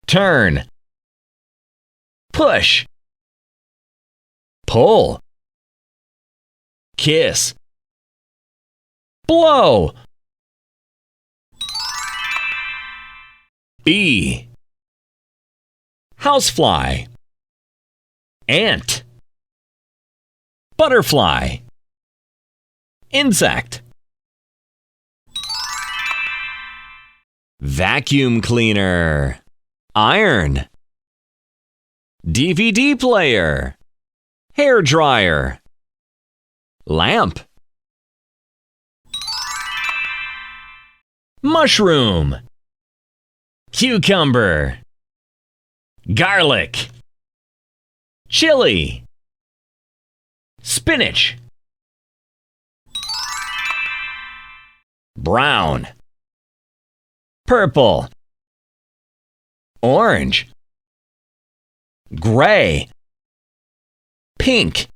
turn, push, pull, kiss, blow. Bee, housefly, ant, butterfly, insect, vacuum cleaner, iron, DVD player, hair dryer, lamp, mushroom, cucumber, garlic, chili, spinach, brown, purple, orange, gray, pink,